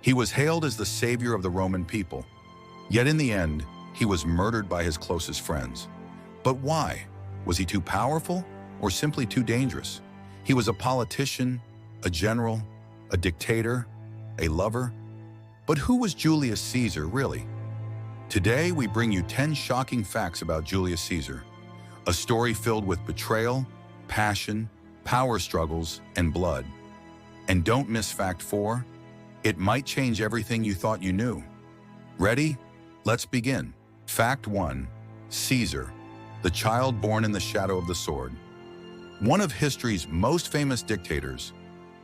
He was hailed as the savior of the Roman people. Yet in the end, he was murdered by his closest friends. But why? Was he too powerful or simply too dangerous? He was a politician, a general, a dictator, a lover. But who was Julius Caesar really? Today, we bring you 10 shocking facts about Julius Caesar, a story filled with betrayal, passion, power struggles, and blood. And don't miss fact 4. It might change everything you thought you knew. Ready? Let's begin. Fact 1. Caesar, the child born in the shadow of the sword. One of history's most famous dictators,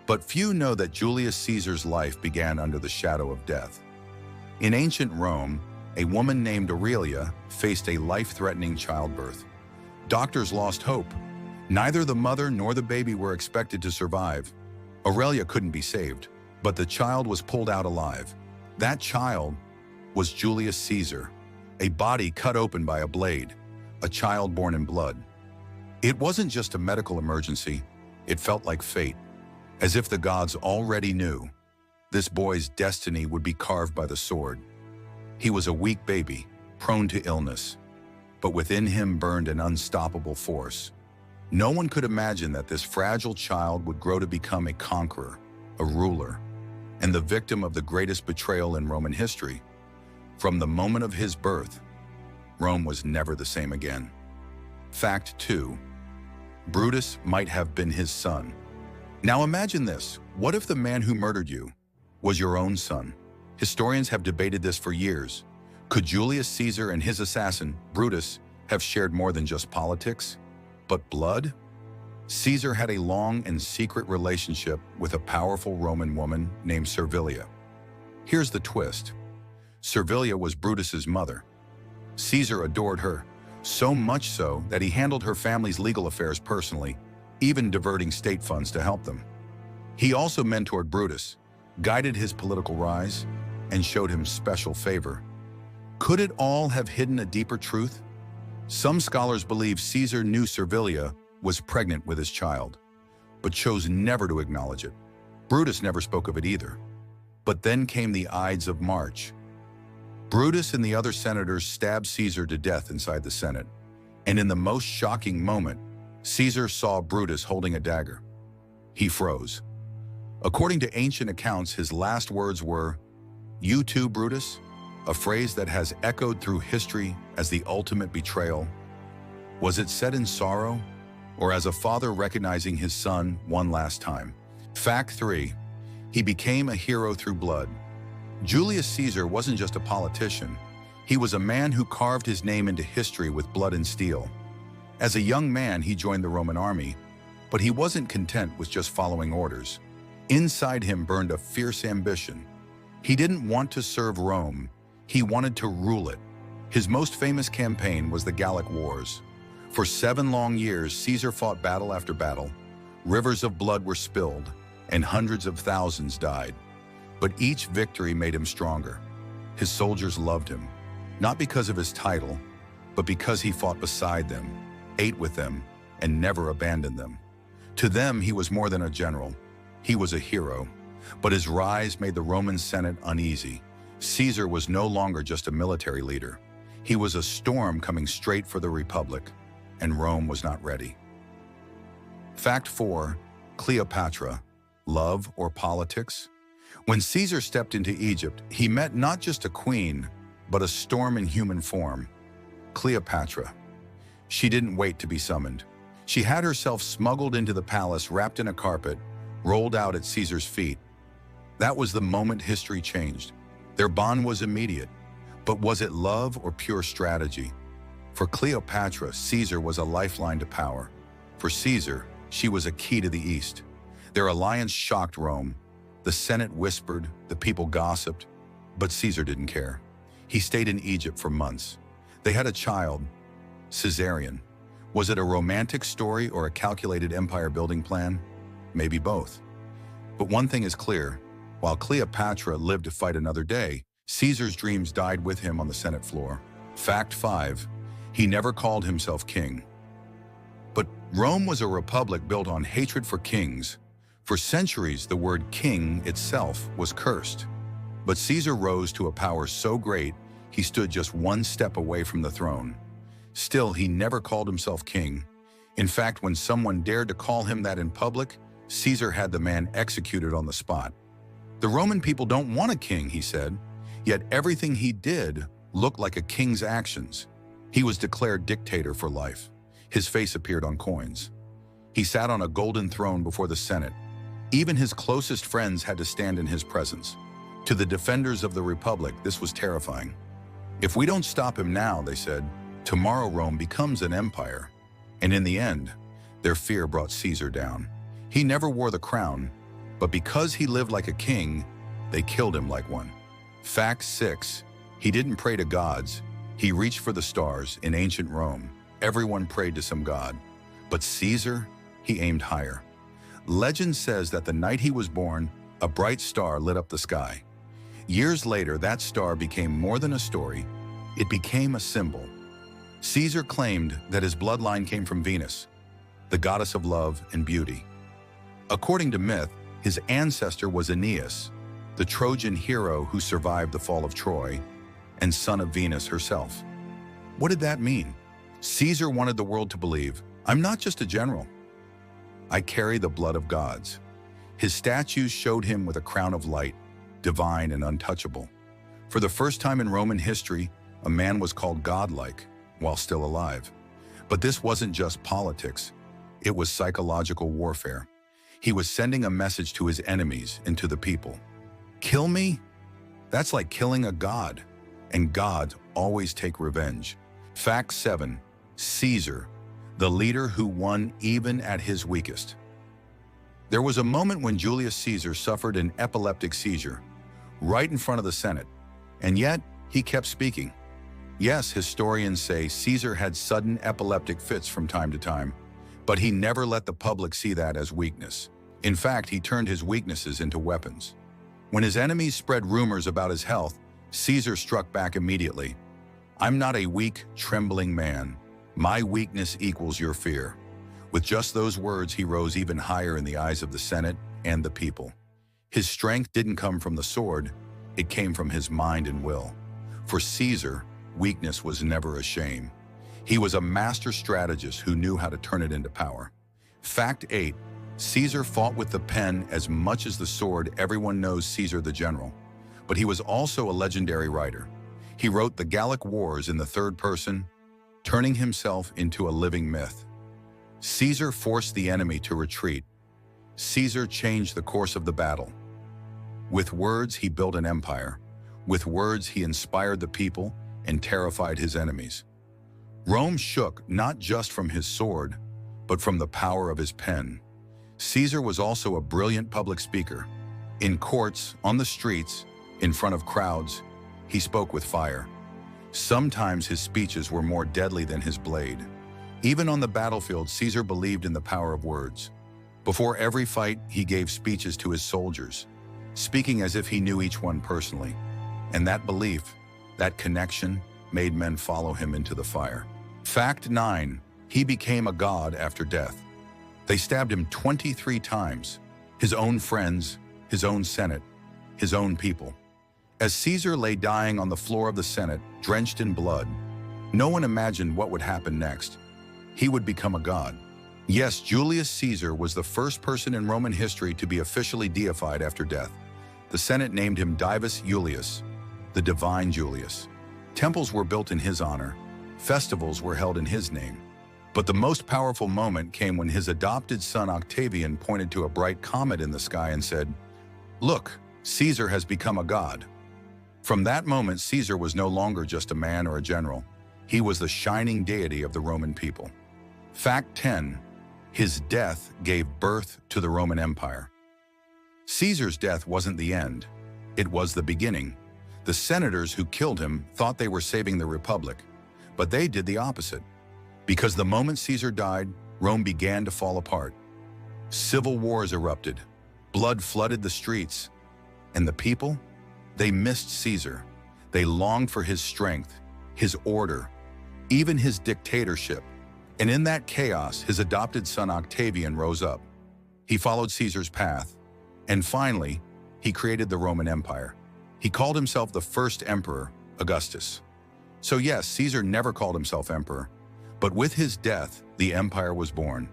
but few know that Julius Caesar's life began under the shadow of death. In ancient Rome, a woman named Aurelia faced a life-threatening childbirth. Doctors lost hope. Neither the mother nor the baby were expected to survive. Aurelia couldn't be saved, but the child was pulled out alive. That child was Julius Caesar, a body cut open by a blade, a child born in blood. It wasn't just a medical emergency, it felt like fate, as if the gods already knew this boy's destiny would be carved by the sword. He was a weak baby, prone to illness, but within him burned an unstoppable force. No one could imagine that this fragile child would grow to become a conqueror, a ruler, and the victim of the greatest betrayal in Roman history. From the moment of his birth, Rome was never the same again. Fact 2. Brutus might have been his son. Now imagine this. What if the man who murdered you was your own son? Historians have debated this for years. Could Julius Caesar and his assassin, Brutus, have shared more than just politics, but blood? Caesar had a long and secret relationship with a powerful Roman woman named Servilia. Here's the twist. Servilia was Brutus's mother. Caesar adored her, so much so that he handled her family's legal affairs personally, even diverting state funds to help them. He also mentored Brutus, guided his political rise, and showed him special favor. Could it all have hidden a deeper truth? Some scholars believe Caesar knew Servilia was pregnant with his child, but chose never to acknowledge it. Brutus never spoke of it either. But then came the Ides of March. Brutus and the other senators stabbed Caesar to death inside the Senate, and in the most shocking moment, Caesar saw Brutus holding a dagger. He froze. According to ancient accounts, his last words were, "You too, Brutus?" A phrase that has echoed through history as the ultimate betrayal. Was it said in sorrow, or as a father recognizing his son one last time? Fact 3. He became a hero through blood. Julius Caesar wasn't just a politician. He was a man who carved his name into history with blood and steel. As a young man, he joined the Roman army, but he wasn't content with just following orders. Inside him burned a fierce ambition. He didn't want to serve Rome. He wanted to rule it. His most famous campaign was the Gallic Wars. For 7 long years, Caesar fought battle after battle. Rivers of blood were spilled, and hundreds of thousands died. But each victory made him stronger. His soldiers loved him, not because of his title, but because he fought beside them, ate with them, and never abandoned them. To them, he was more than a general. He was a hero. But his rise made the Roman Senate uneasy. Caesar was no longer just a military leader. He was a storm coming straight for the Republic, and Rome was not ready. Fact 4. Cleopatra. Love or politics? When Caesar stepped into Egypt, he met not just a queen, but a storm in human form. Cleopatra. She didn't wait to be summoned. She had herself smuggled into the palace, wrapped in a carpet, rolled out at Caesar's feet. That was the moment history changed. Their bond was immediate. But was it love or pure strategy? For Cleopatra, Caesar was a lifeline to power. For Caesar, she was a key to the East. Their alliance shocked Rome. The Senate whispered, the people gossiped, but Caesar didn't care. He stayed in Egypt for months. They had a child, Caesarion. Was it a romantic story or a calculated empire-building plan? Maybe both. But one thing is clear. While Cleopatra lived to fight another day, Caesar's dreams died with him on the Senate floor. Fact 5. He never called himself king. But Rome was a republic built on hatred for kings. For centuries, the word king itself was cursed. But Caesar rose to a power so great, he stood just one step away from the throne. Still, he never called himself king. In fact, when someone dared to call him that in public, Caesar had the man executed on the spot. The Roman people don't want a king, he said, yet everything he did looked like a king's actions. He was declared dictator for life. His face appeared on coins. He sat on a golden throne before the Senate. Even his closest friends had to stand in his presence. To the defenders of the Republic, this was terrifying. If we don't stop him now, they said, tomorrow Rome becomes an empire. And in the end, their fear brought Caesar down. He never wore the crown, but because he lived like a king, they killed him like one. Fact 6. He didn't pray to gods. He reached for the stars. In ancient Rome, everyone prayed to some god. But Caesar, he aimed higher. Legend says that the night he was born, a bright star lit up the sky. Years later, that star became more than a story. It became a symbol. Caesar claimed that his bloodline came from Venus, the goddess of love and beauty. According to myth, his ancestor was Aeneas, the Trojan hero who survived the fall of Troy, and son of Venus herself. What did that mean? Caesar wanted the world to believe, I'm not just a general. I carry the blood of gods. His statues showed him with a crown of light, divine and untouchable. For the first time in Roman history, a man was called godlike while still alive. But this wasn't just politics. It was psychological warfare. He was sending a message to his enemies and to the people. Kill me? That's like killing a god. And gods always take revenge. Fact 7. Caesar, the leader who won even at his weakest. There was a moment when Julius Caesar suffered an epileptic seizure, right in front of the Senate, and yet he kept speaking. Yes, historians say Caesar had sudden epileptic fits from time to time, but he never let the public see that as weakness. In fact, he turned his weaknesses into weapons. When his enemies spread rumors about his health, Caesar struck back immediately. I'm not a weak, trembling man. My weakness equals your fear. With just those words, he rose even higher in the eyes of the Senate and the people. His strength didn't come from the sword, it came from his mind and will. For Caesar, weakness was never a shame. He was a master strategist who knew how to turn it into power. Fact 8. Caesar fought with the pen as much as the sword. Everyone knows Caesar the general, but he was also a legendary writer. He wrote the Gallic Wars in the third person, turning himself into a living myth. Caesar forced the enemy to retreat. Caesar changed the course of the battle. With words, he built an empire. With words, he inspired the people and terrified his enemies. Rome shook not just from his sword, but from the power of his pen. Caesar was also a brilliant public speaker. In courts, on the streets, in front of crowds, he spoke with fire. Sometimes his speeches were more deadly than his blade. Even on the battlefield, Caesar believed in the power of words. Before every fight, he gave speeches to his soldiers, speaking as if he knew each one personally. And that belief, that connection, made men follow him into the fire. Fact 9. He became a god after death. They stabbed him 23 times. His own friends, his own Senate, his own people. As Caesar lay dying on the floor of the Senate, drenched in blood, no one imagined what would happen next. He would become a god. Yes, Julius Caesar was the first person in Roman history to be officially deified after death. The Senate named him Divus Iulius, the divine Julius. Temples were built in his honor. Festivals were held in his name. But the most powerful moment came when his adopted son Octavian pointed to a bright comet in the sky and said, "Look, Caesar has become a god." From that moment, Caesar was no longer just a man or a general. He was the shining deity of the Roman people. Fact 10. His death gave birth to the Roman Empire. Caesar's death wasn't the end. It was the beginning. The senators who killed him thought they were saving the Republic, but they did the opposite. Because the moment Caesar died, Rome began to fall apart. Civil wars erupted. Blood flooded the streets. And the people? They missed Caesar. They longed for his strength, his order, even his dictatorship. And in that chaos, his adopted son Octavian rose up. He followed Caesar's path, and finally, he created the Roman Empire. He called himself the first emperor, Augustus. So yes, Caesar never called himself emperor, but with his death, the empire was born.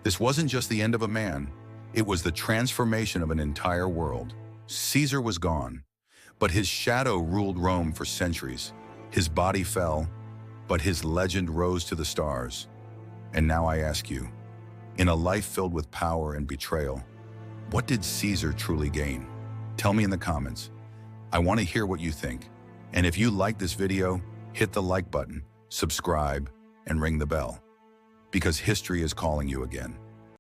This wasn't just the end of a man, it was the transformation of an entire world. Caesar was gone, but his shadow ruled Rome for centuries. His body fell, but his legend rose to the stars. And now I ask you, in a life filled with power and betrayal, what did Caesar truly gain? Tell me in the comments. I want to hear what you think. And if you like this video, hit the like button, subscribe, and ring the bell. Because history is calling you again.